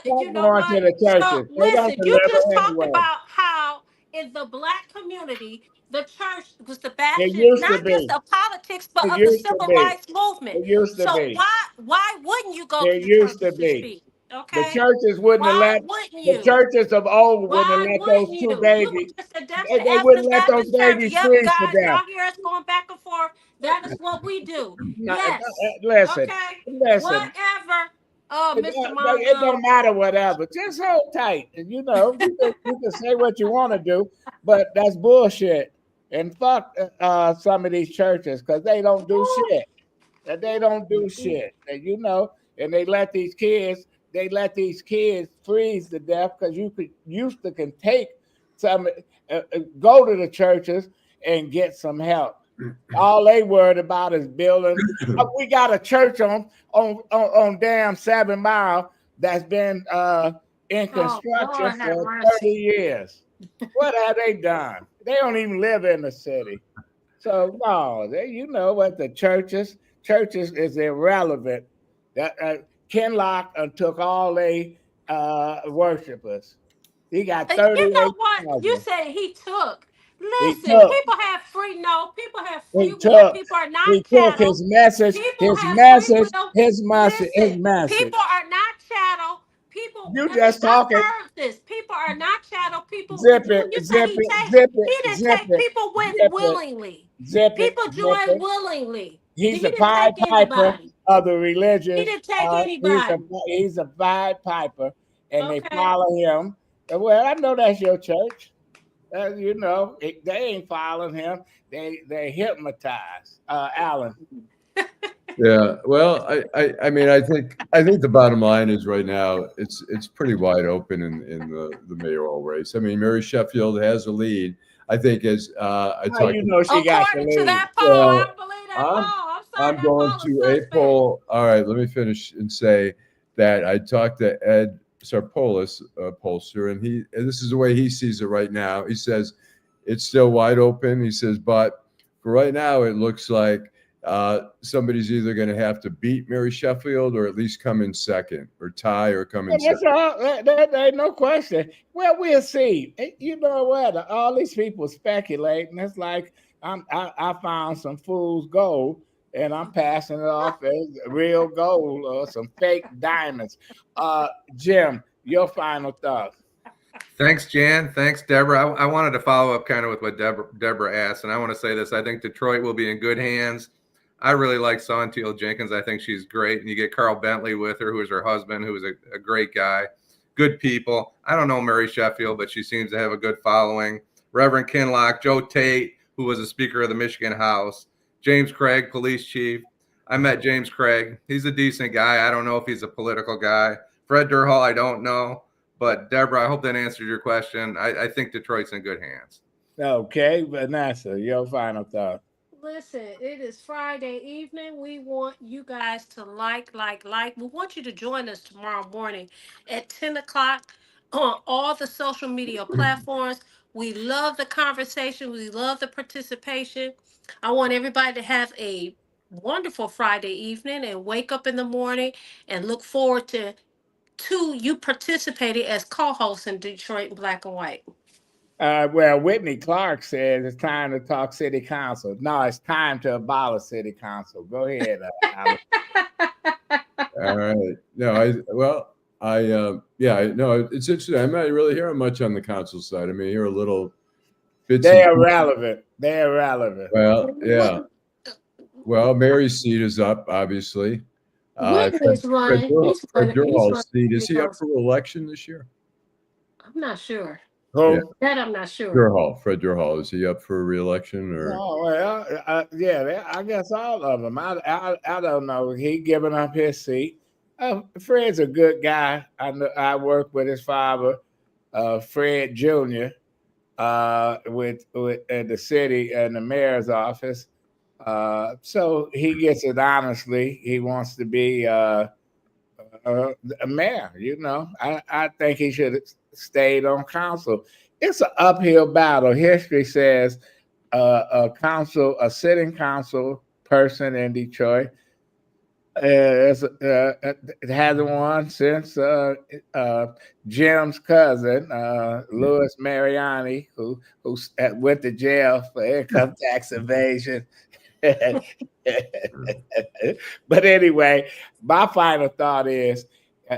You know Going what? to the So churches. They don't listen, you just deliver talked anyway. about how in the black community, the church was the It bastion, used to not just be. of politics, but It of the used to civil be. rights movement. It used to So be. why wouldn't you go It to the used churches to to be. speak? The Okay. churches wouldn't have Why let wouldn't the you? churches of old wouldn't have Why let wouldn't those you? two babies. You were just a Dexter They Avenue wouldn't let those Baptist Church. babies Yep, freeze to guys, death. y'all hear us going back and forth. That is what we do. Yes. Listen. Okay. Listen. Whatever. It Mr. don't Mongo. matter whatever. Just hold tight. And you know, you can say what you want to do, but that's bullshit. And fuck some of these churches because they don't do shit. They don't do shit. And, you know, and they let these kids freeze to death because you can take some, go to the churches and get some help. All they worried about is building. We got a church on damn 7 Mile that's been in construction for 30 years. What have they done? They don't even live in the city. So no, you know what, the churches is irrelevant. That Ken Lock took all they worshipers. He got 30. You know what? You said he took. Listen, people have free will. People are not He chattel. took his message, People his have message, free will. his message, his Listen, message. people are not chattel. People, You just talking. I've heard this. People are not chattel. People, Zip it, you zip say it, he zip he it, didn't zip take. it. People went zip willingly. it, zip People it, zip joined it. willingly. He's He a didn't Pied take Piper anybody. of the religion. He didn't take anybody. He's a Pied Piper, and they Okay. follow him. Well, I know that's your church. You know, they ain't following him. They hypnotized. Alan. Yeah, well, I mean, I think the bottom line is right now it's pretty wide open in the mayoral race. I mean, Mary Sheffield has a lead. I think as I How talked. you know she got the According to lead? that poll, Well, I don't believe that poll. I'm sorry, I'm that going poll is to a suspect. poll. All right, let me finish and say that I talked to Ed Sarpolis, pollster, and this is the way he sees it right now. He says it's still wide open. He says, but for right now, it looks like somebody's either going to have to beat Mary Sheffield or at least come in second, or tie, or come in second. There ain't no question. Well, we'll see. You know what? All these people speculating. It's like I found some fool's gold, and I'm passing it off as real gold or some fake diamonds. Jim, your final thoughts. Thanks, Jan. Thanks, Deborah. I wanted to follow up kind of with what Deborah asked, and I want to say this. I think Detroit will be in good hands. I really like Sontiel Jenkins. I think she's great. And you get Carl Bentley with her, who is her husband, who is a great guy. Good people. I don't know Mary Sheffield, but she seems to have a good following. Reverend Kinlock, Joe Tate, who was a Speaker of the Michigan House. James Craig, police chief. I met James Craig. He's a decent guy. I don't know if he's a political guy. Fred Durhal, I don't know. But Deborah, I hope that answered your question. I think Detroit's in good hands. Okay, Vanessa, your final thought. Listen, it is Friday evening. We want you guys to like. We want you to join us tomorrow morning at 10 o'clock on all the social media platforms. We love the conversation. We love the participation. I want everybody to have a wonderful Friday evening and wake up in the morning and look forward to you participating as co-hosts in Detroit in Black and White. Well, Whitney Clark says it's time to talk city council. No, it's time to abolish city council. Go ahead, Alex. All right. No, it's interesting. I'm not really hearing much on the council side. I mean, you're a little bit. They're irrelevant. They're irrelevant. Well, yeah. Well, Mary's seat is up, obviously. Whitney's running. Fred Durhal's seat, is he up for election this year? I'm not sure. Who? Yeah. That I'm not sure. Fred Durhal, is he up for re-election or? Oh, well, yeah, I guess all of them. I don't know. He giving up his seat. Fred's a good guy. I work with his father, Fred Jr. With at the city and the mayor's office. So he gets it honestly. He wants to be a mayor. You know, I think he should have stayed on council. It's an uphill battle. History says a sitting council person in Detroit it hasn't won since Jim's cousin, Louis Mariani, who went to jail for income tax evasion. But anyway, my final thought is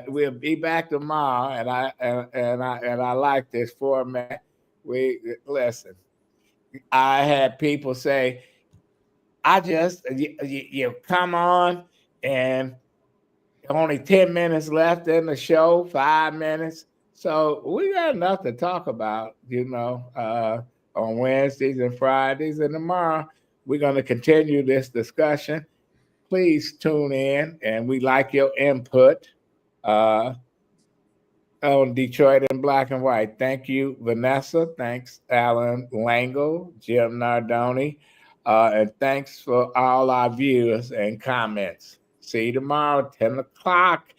we'll be back tomorrow, and I like this format. Listen. I had people say, you come on and only 10 minutes left in the show, 5 minutes. So we got enough to talk about, on Wednesdays and Fridays. And tomorrow we're going to continue this discussion. Please tune in, and we like your input on Detroit in Black and White. Thank you, Vanessa. Thanks, Alan Langle, Jim Nardoni. And thanks for all our viewers and comments. See you tomorrow, 10 o'clock.